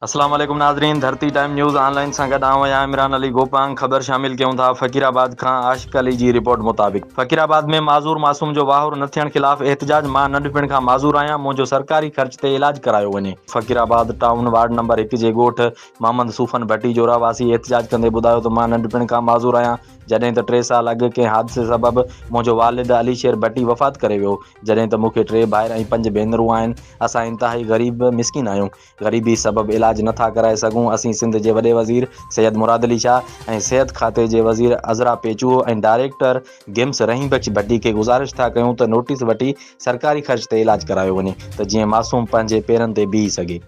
अस्सलाम वालेकुम नाज़रीन, धरती टाइम न्यूज़ ऑनलाइन सां गॾु आऊं आहियां इमरान अली गोपांग। ख़बर शामिल कयूं था फ़कीराबाद खां। आशिक़ अली जी रिपोर्ट मुताबिक़ फ़कीराबाद में माज़ूर मासूम जो वाहुर न थियण ख़िलाफ़ एहतजाज। मां नंढपिण खां माज़ूर आहियां, मुंहिंजो सरकारी ख़र्च ते इलाज करायो वञे। फ़कीराबाद टाउन वार्ड नंबर 1 जे ॻोठ मोहम्मद सूफ़न भट्टी जो रहवासी एहतजाज कंदे ॿुधायो त मां नंढपिण खां माज़ूर आहियां, जॾहिं त 3 साल अॻु कंहिं हादिसे सबबि मुंहिंजो वालिद अली शेर भट्टी वफ़ात करे वियो। जॾहिं त मूंखे 3 भाइर ऐं 5 भेनरूं आहिनि। असां इंतिहाई ग़रीब मिसकिन आहियूं। ग़रीबी सबबि इलाज नथा कराए सघूं। असीं सिंध जे वॾे वज़ीर सैयद मुराद अली शाह ऐं सिहत खाते जे वज़ीर अज़रा पेचूहो ऐं डायरेक्टर गिम्स रहीम बख्श भट्टी खे गुज़ारिश था कयूं त नोटिस वठी सरकारी ख़र्च ते इलाज करायो वञे, त जीअं मासूम पंहिंजे पेरनि ते बीही सघे।